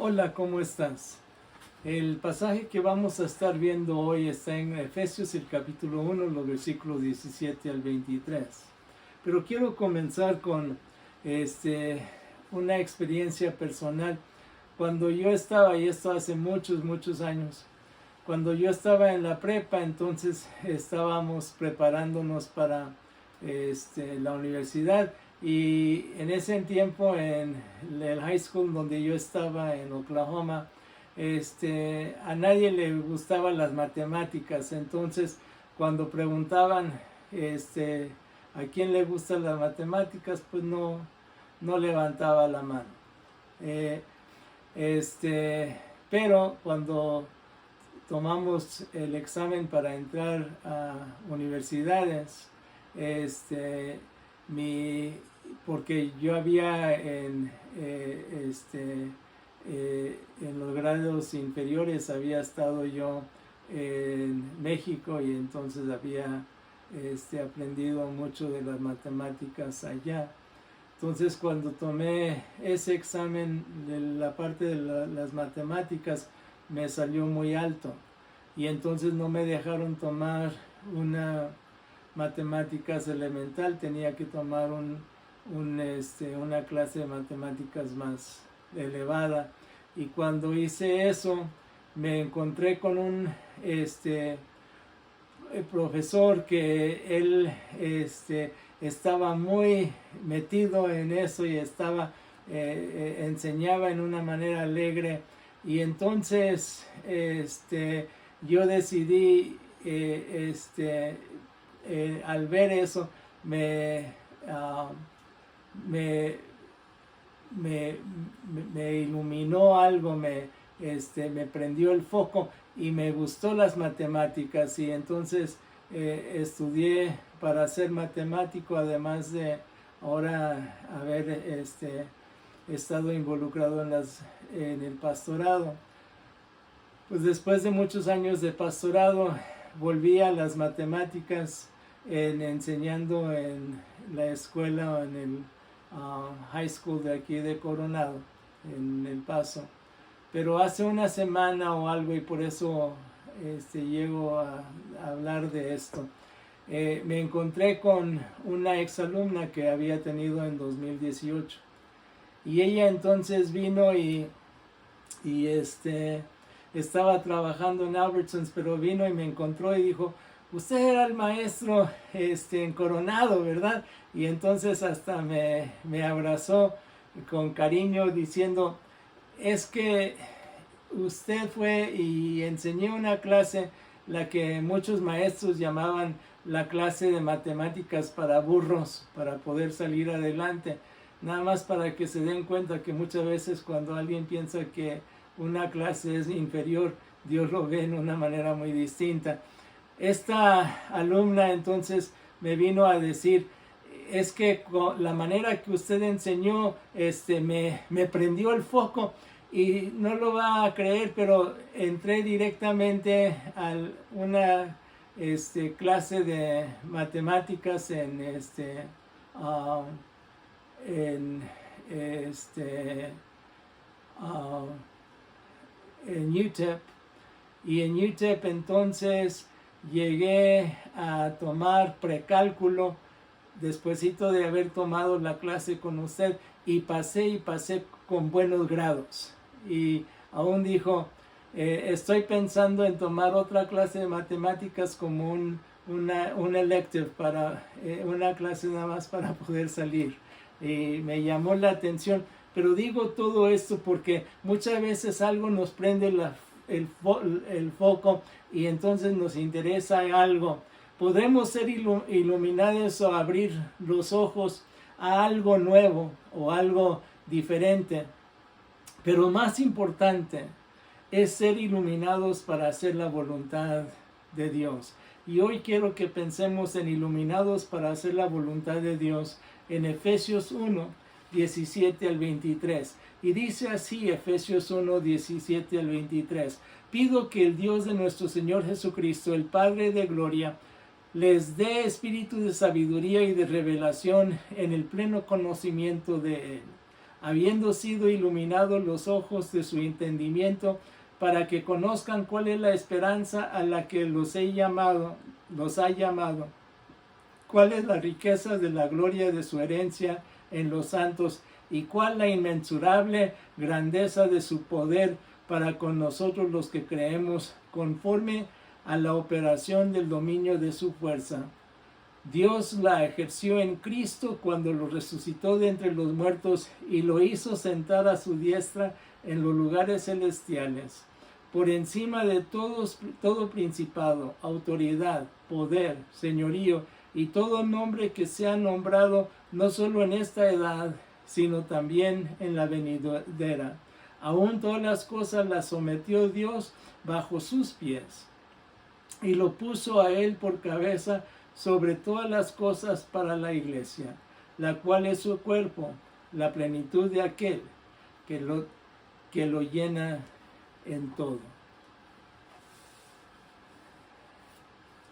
Hola, ¿cómo estás? El pasaje que vamos a estar viendo hoy está en Efesios, el capítulo 1, los versículos 17 al 23. Pero quiero comenzar con una experiencia personal. Cuando yo estaba, y esto hace muchos años, cuando yo estaba en la prepa, entonces estábamos preparándonos para la universidad. Y en ese tiempo, en el high school donde yo estaba en Oklahoma, a nadie le gustaban las matemáticas. Entonces, cuando preguntaban a quién le gustan las matemáticas, pues no levantaba la mano. Eh, pero cuando tomamos el examen para entrar a universidades, porque yo había en los grados inferiores había estado yo en México, y entonces había aprendido mucho de las matemáticas allá. Entonces, cuando tomé ese examen de la parte de las matemáticas, me salió muy alto, y entonces no me dejaron tomar una matemáticas elemental. Tenía que tomar una clase de matemáticas más elevada. Y cuando hice eso, me encontré con un profesor que él estaba muy metido en eso, y enseñaba en una manera alegre. Y entonces yo decidí al ver eso, uh, me, me iluminó algo, me prendió el foco, y me gustó las matemáticas. Y entonces estudié para ser matemático, además de ahora haber estado involucrado en el pastorado. Pues después de muchos años de pastorado, volví a las matemáticas enseñando en la escuela o en el high school de aquí de Coronado, en El Paso. Pero hace una semana o algo, y por eso llego a hablar de esto, me encontré con una exalumna que había tenido en 2018. Y ella entonces vino y estaba trabajando en Albertsons, pero vino y me encontró y dijo: usted era el maestro en Coronado, ¿verdad? Y entonces hasta me abrazó con cariño, diciendo: es que usted fue y enseñó una clase, la que muchos maestros llamaban la clase de matemáticas para burros, para poder salir adelante. Nada más para que se den cuenta que muchas veces cuando alguien piensa que una clase es inferior, Dios lo ve en una manera muy distinta. Esta alumna entonces me vino a decir: es que la manera que usted enseñó me prendió el foco, y no lo va a creer, pero entré directamente a una clase de matemáticas en UTEP. Y en UTEP entonces llegué a tomar precálculo despuesito de haber tomado la clase con usted, y pasé con buenos grados. Y aún dijo: estoy pensando en tomar otra clase de matemáticas como un elective, para una clase nada más para poder salir. Y me llamó la atención. Pero digo todo esto porque muchas veces algo nos prende el foco, y entonces nos interesa algo. Podremos ser iluminados o abrir los ojos a algo nuevo o algo diferente. Pero más importante es ser iluminados para hacer la voluntad de Dios. Y hoy quiero que pensemos en iluminados para hacer la voluntad de Dios en Efesios 1, 17 al 23. Y dice así Efesios 1, 17 al 23: pido que el Dios de nuestro Señor Jesucristo, el Padre de gloria, les dé espíritu de sabiduría y de revelación en el pleno conocimiento de Él, habiendo sido iluminados los ojos de su entendimiento, para que conozcan cuál es la esperanza a la que los ha llamado, cuál es la riqueza de la gloria de su herencia en los santos, y cuál la inmensurable grandeza de su poder para con nosotros los que creemos, conforme a la operación del dominio de su fuerza. Dios la ejerció en Cristo cuando lo resucitó de entre los muertos y lo hizo sentar a su diestra en los lugares celestiales, por encima de todo principado, autoridad, poder, señorío y todo nombre que sea nombrado, no solo en esta edad, sino también en la venidera. Aún todas las cosas las sometió Dios bajo sus pies, y lo puso a él por cabeza sobre todas las cosas para la iglesia, la cual es su cuerpo, la plenitud de aquel que lo llena en todo.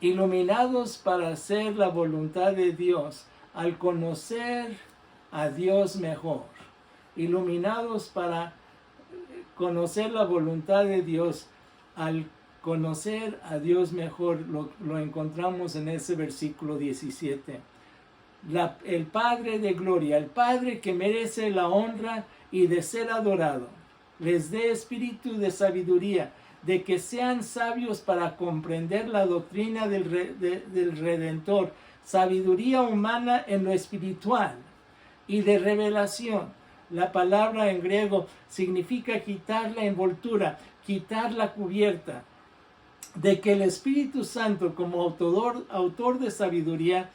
Iluminados para hacer la voluntad de Dios, al conocer a Dios mejor. Iluminados para conocer la voluntad de Dios, al conocer a Dios mejor, lo encontramos en ese versículo 17. El Padre de gloria, el Padre que merece la honra y de ser adorado, les dé espíritu de sabiduría, de que sean sabios para comprender la doctrina del Redentor, sabiduría humana en lo espiritual y de revelación. La palabra en griego significa quitar la envoltura, quitar la cubierta, de que el Espíritu Santo como autor de sabiduría,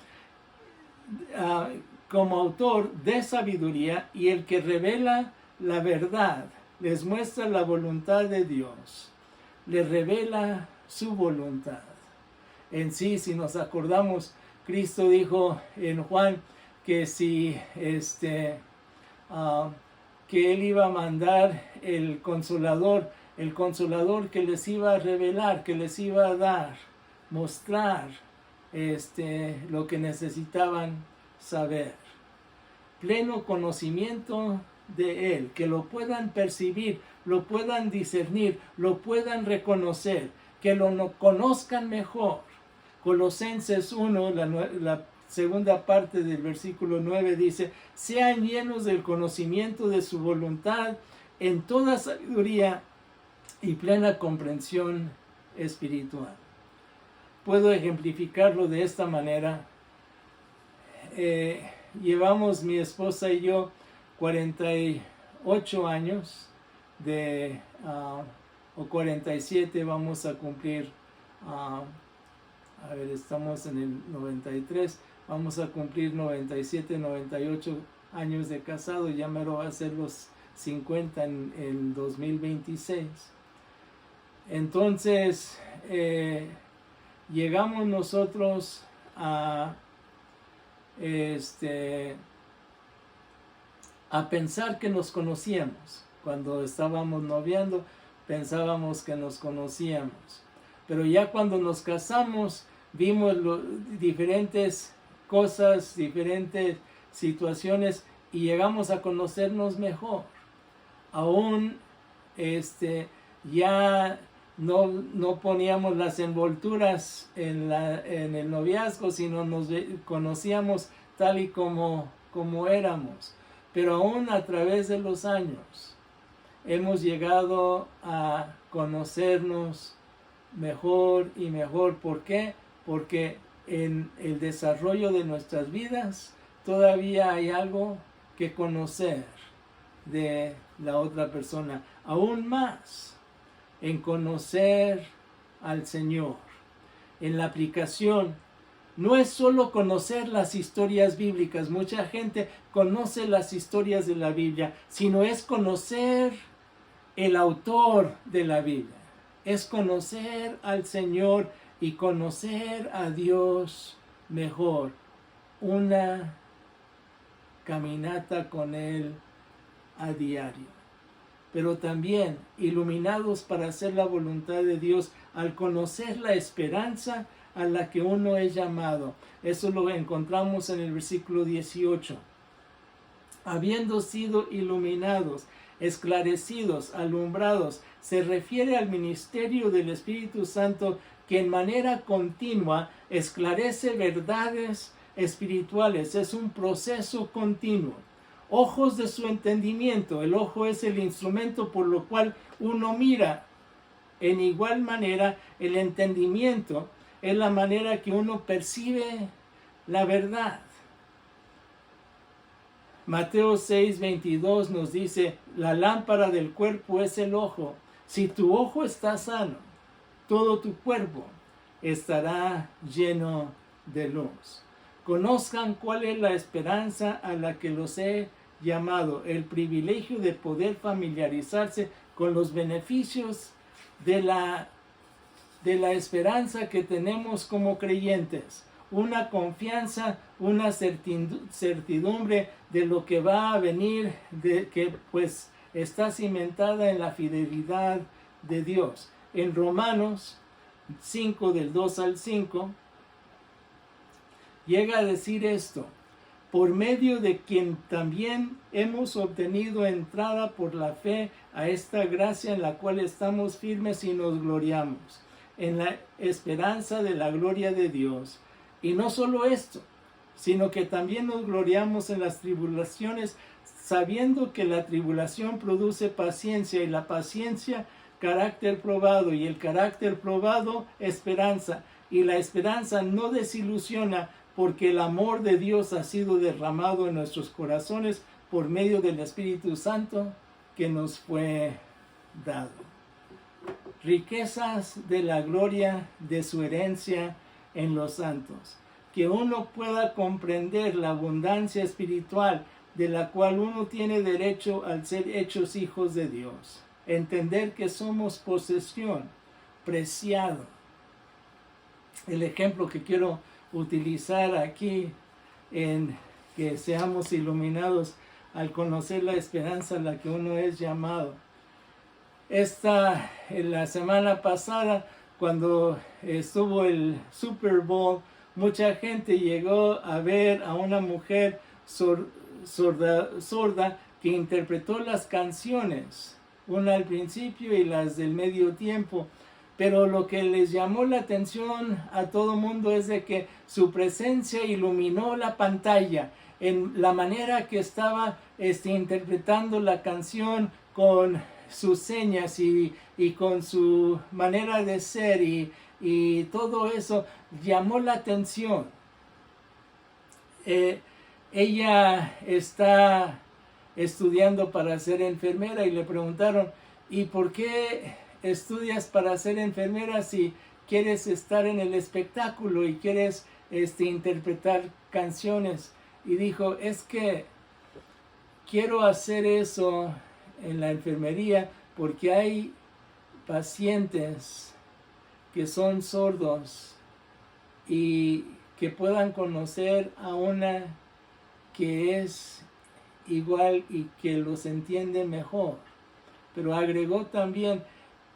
y el que revela la verdad, les muestra la voluntad de Dios, les revela su voluntad. En sí, si nos acordamos, Cristo dijo en Juan que que Él iba a mandar el Consolador que les iba a revelar, que les iba a dar, mostrar lo que necesitaban saber. Pleno conocimiento de Él, que lo puedan percibir, lo puedan discernir, lo puedan reconocer, que lo conozcan mejor. Colosenses 1, la segunda parte del versículo 9 dice: sean llenos del conocimiento de su voluntad en toda sabiduría y plena comprensión espiritual. Puedo ejemplificarlo de esta manera. Llevamos mi esposa y yo 48 años o 47 vamos a cumplir. Estamos en el 93, vamos a cumplir 97, 98 años de casado, ya mero va a ser los 50 en el 2026. Entonces, llegamos nosotros a pensar que nos conocíamos. Cuando estábamos noviando, pensábamos que nos conocíamos. Pero ya cuando nos casamos, vimos diferentes cosas, diferentes situaciones y llegamos a conocernos mejor. Aún ya no poníamos las envolturas en el noviazgo, sino nos conocíamos tal y como éramos. Pero aún a través de los años hemos llegado a conocernos mejor y mejor. ¿Por qué? Porque en el desarrollo de nuestras vidas todavía hay algo que conocer de la otra persona, aún más en conocer al Señor. En la aplicación no es solo conocer las historias bíblicas, mucha gente conoce las historias de la Biblia, sino es conocer el autor de la Biblia. Es conocer al Señor y conocer a Dios mejor. Una caminata con Él a diario. Pero también iluminados para hacer la voluntad de Dios al conocer la esperanza a la que uno es llamado. Eso lo encontramos en el versículo 18. habiendo sido iluminados, esclarecidos, alumbrados, se refiere al ministerio del Espíritu Santo que en manera continua esclarece verdades espirituales. Es un proceso continuo. Ojos de su entendimiento. El ojo es el instrumento por lo cual uno mira. En igual manera, el entendimiento es la manera que uno percibe la verdad. Mateo 6:22 nos dice, la lámpara del cuerpo es el ojo. Si tu ojo está sano, todo tu cuerpo estará lleno de luz. Conozcan cuál es la esperanza a la que los he llamado, el privilegio de poder familiarizarse con los beneficios de la esperanza que tenemos como creyentes. Una confianza, una certidumbre de lo que va a venir, de que pues está cimentada en la fidelidad de Dios. En Romanos 5, del 2 al 5, llega a decir esto: por medio de quien también hemos obtenido entrada por la fe a esta gracia en la cual estamos firmes y nos gloriamos, en la esperanza de la gloria de Dios. Y no solo esto, sino que también nos gloriamos en las tribulaciones, sabiendo que la tribulación produce paciencia, y la paciencia carácter probado, y el carácter probado esperanza, y la esperanza no desilusiona, porque el amor de Dios ha sido derramado en nuestros corazones por medio del Espíritu Santo que nos fue dado. Riquezas de la gloria de su herencia en los santos. Que uno pueda comprender la abundancia espiritual de la cual uno tiene derecho al ser hechos hijos de Dios. Entender que somos posesión, preciado. El ejemplo que quiero utilizar aquí, en que seamos iluminados al conocer la esperanza a la que uno es llamado. En la semana pasada, cuando estuvo el Super Bowl, mucha gente llegó a ver a una mujer sorda que interpretó las canciones, una al principio y las del medio tiempo. Pero lo que les llamó la atención a todo mundo es de que su presencia iluminó la pantalla en la manera que estaba interpretando la canción, con sus señas y con su manera de ser, y todo eso llamó la atención. Ella está estudiando para ser enfermera y le preguntaron, ¿y por qué estudias para ser enfermera si quieres estar en el espectáculo y quieres interpretar canciones? Y dijo, es que quiero hacer eso en la enfermería porque hay pacientes que son sordos y que puedan conocer a una que es igual y que los entiende mejor. Pero agregó también,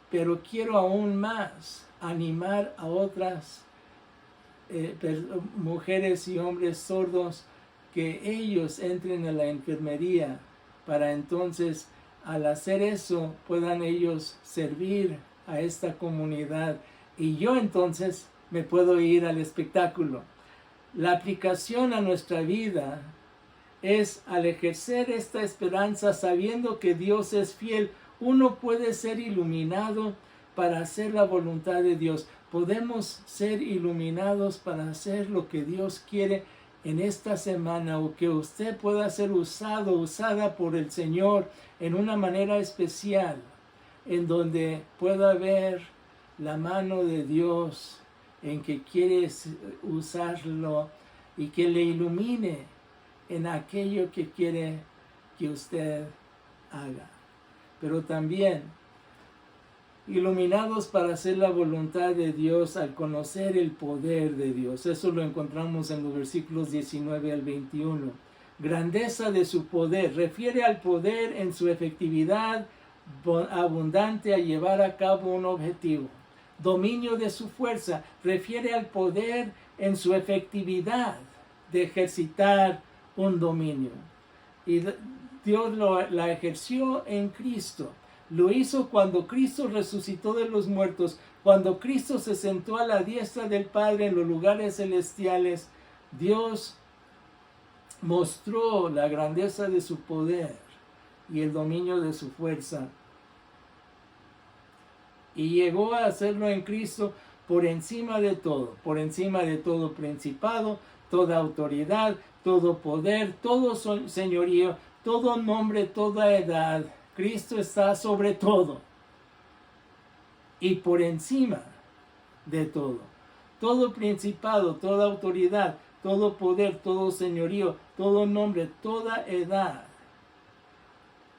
pero quiero aún más animar a otras mujeres y hombres sordos, que ellos entren a la enfermería, para entonces al hacer eso puedan ellos servir a esta comunidad y yo entonces me puedo ir al espectáculo. La aplicación a nuestra vida es, al ejercer esta esperanza sabiendo que Dios es fiel, uno puede ser iluminado para hacer la voluntad de Dios. Podemos ser iluminados para hacer lo que Dios quiere en esta semana, o que usted pueda ser usada por el Señor en una manera especial, en donde pueda ver la mano de Dios en que quiere usarlo y que le ilumine en aquello que quiere que usted haga. Pero también iluminados para hacer la voluntad de Dios al conocer el poder de Dios. Eso lo encontramos en los versículos 19 al 21. Grandeza de su poder refiere al poder en su efectividad abundante a llevar a cabo un objetivo. Dominio de su fuerza refiere al poder en su efectividad de ejercitar un dominio. Y Dios la ejerció en Cristo. Lo hizo cuando Cristo resucitó de los muertos, cuando Cristo se sentó a la diestra del Padre en los lugares celestiales. Dios mostró la grandeza de su poder y el dominio de su fuerza. Y llegó a hacerlo en Cristo por encima de todo principado, toda autoridad, todo poder, todo señorío, todo nombre, toda edad. Cristo está sobre todo y por encima de todo. Todo principado, toda autoridad, todo poder, todo señorío, todo nombre, toda edad.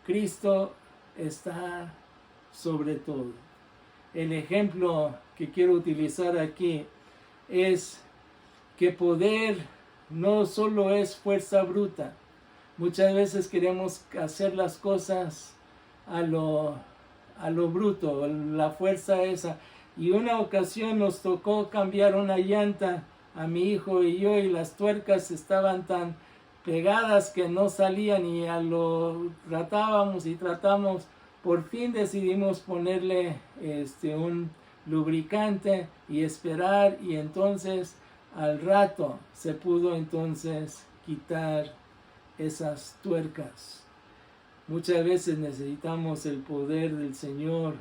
Cristo está sobre todo. El ejemplo que quiero utilizar aquí es que poder no solo es fuerza bruta. Muchas veces queremos hacer las cosas a lo bruto, la fuerza esa. Y una ocasión nos tocó cambiar una llanta a mi hijo y yo, y las tuercas estaban tan pegadas que no salían, y tratamos. Por fin decidimos ponerle un lubricante y esperar, y entonces al rato se pudo entonces quitar esas tuercas. Muchas veces necesitamos el poder del Señor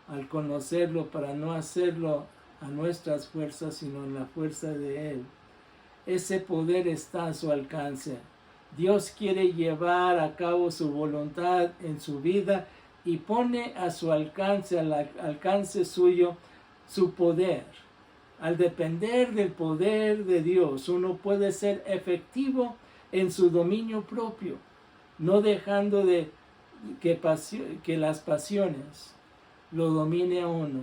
al conocerlo, para no hacerlo a nuestras fuerzas, sino en la fuerza de Él. Ese poder está a su alcance. Dios quiere llevar a cabo su voluntad en su vida y pone a su alcance, al alcance suyo, su poder. Al depender del poder de Dios, uno puede ser efectivo en su dominio propio, no dejando de que las pasiones lo domine a uno,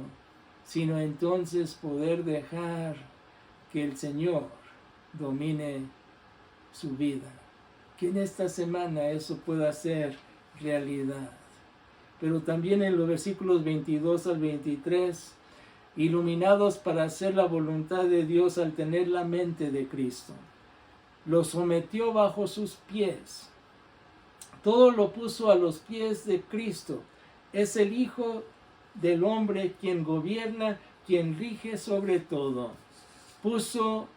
sino entonces poder dejar que el Señor domine su vida. Que en esta semana eso pueda ser realidad. Pero también en los versículos 22 al 23, iluminados para hacer la voluntad de Dios al tener la mente de Cristo, lo sometió bajo sus pies. Todo lo puso a los pies de Cristo. Es el Hijo del hombre quien gobierna, quien rige sobre todo. Puso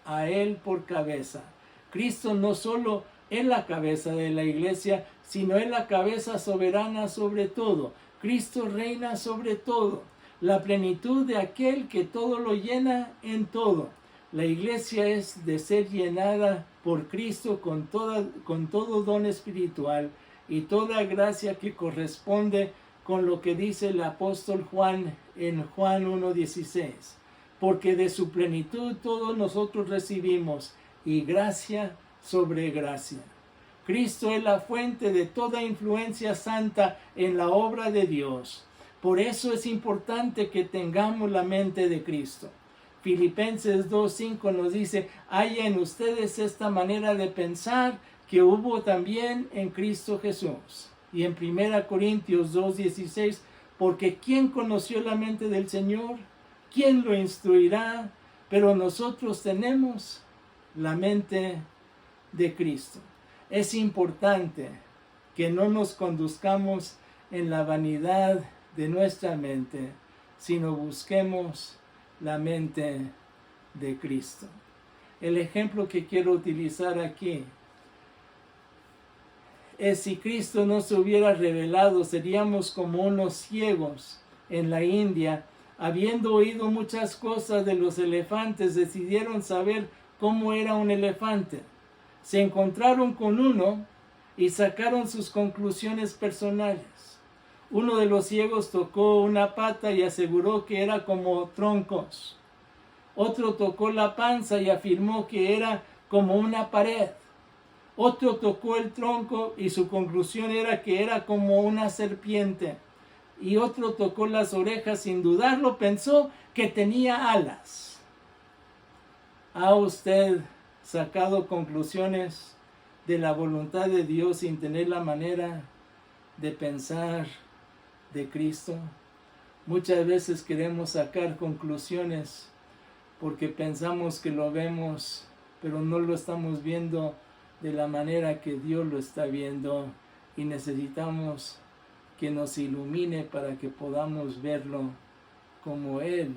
a Él por cabeza. Cristo no solo es la cabeza de la iglesia, sino es la cabeza soberana sobre todo. Cristo reina sobre todo, la plenitud de aquel que todo lo llena en todo. La iglesia es de ser llenada por Cristo con todo don espiritual y toda gracia que corresponde con lo que dice el apóstol Juan en Juan 1:16. Porque de su plenitud todos nosotros recibimos, y gracia sobre gracia. Cristo es la fuente de toda influencia santa en la obra de Dios. Por eso es importante que tengamos la mente de Cristo. Filipenses 2:5 nos dice: haya en ustedes esta manera de pensar que hubo también en Cristo Jesús. Y en 1 Corintios 2:16, porque ¿quién conoció la mente del Señor? ¿Quién lo instruirá? Pero nosotros tenemos la mente de Cristo. Es importante que no nos conduzcamos en la vanidad de nuestra mente, sino busquemos la mente de Cristo. El ejemplo que quiero utilizar aquí es: si Cristo no se hubiera revelado, seríamos como unos ciegos en la India. Habiendo oído muchas cosas de los elefantes, decidieron saber cómo era un elefante. Se encontraron con uno y sacaron sus conclusiones personales. Uno de los ciegos tocó una pata y aseguró que era como troncos. Otro tocó la panza y afirmó que era como una pared. Otro tocó el tronco y su conclusión era que era como una serpiente. Y otro tocó las orejas, sin dudarlo, pensó que tenía alas. ¿Ha usted sacado conclusiones de la voluntad de Dios sin tener la manera de pensar de Cristo? Muchas veces queremos sacar conclusiones porque pensamos que lo vemos, pero no lo estamos viendo de la manera que Dios lo está viendo, y necesitamos que nos ilumine para que podamos verlo como Él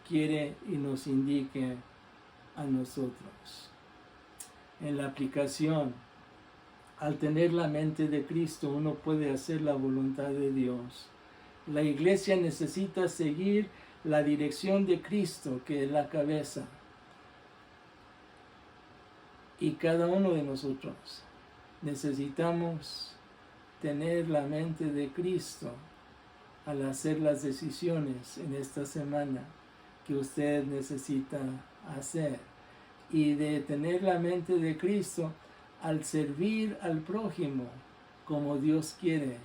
quiere y nos indique a nosotros. En la aplicación, al tener la mente de Cristo, uno puede hacer la voluntad de Dios. La iglesia necesita seguir la dirección de Cristo, que es la cabeza. Y cada uno de nosotros necesitamos tener la mente de Cristo al hacer las decisiones en esta semana que usted necesita hacer. Y de tener la mente de Cristo al servir al prójimo como Dios quiere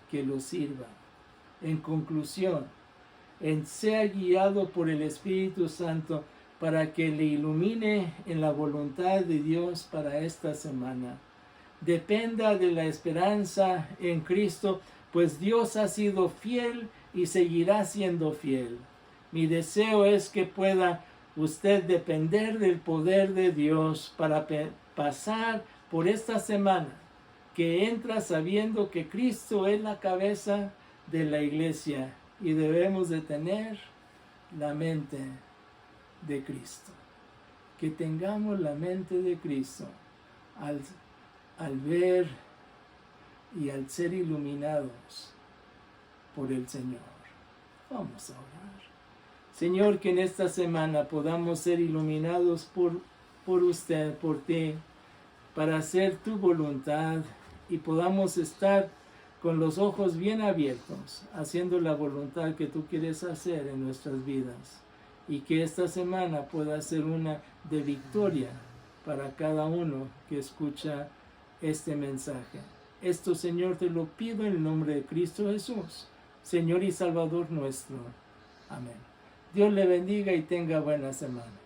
que lo sirva. En conclusión, sea guiado por el Espíritu Santo para que le ilumine en la voluntad de Dios para esta semana. Dependa de la esperanza en Cristo, pues Dios ha sido fiel y seguirá siendo fiel. Mi deseo es que pueda usted depender del poder de Dios para pasar por esta semana, que entra sabiendo que Cristo es la cabeza de la iglesia y debemos de tener la mente de Cristo. Que tengamos la mente de Cristo al ver y al ser iluminados por el Señor. Vamos a orar. Señor, que en esta semana podamos ser iluminados por usted, por ti, para hacer tu voluntad y podamos estar con los ojos bien abiertos, haciendo la voluntad que tú quieres hacer en nuestras vidas. Y que esta semana pueda ser una de victoria para cada uno que escucha este mensaje. Esto, Señor, te lo pido en el nombre de Cristo Jesús, Señor y Salvador nuestro. Amén. Dios le bendiga y tenga buena semana.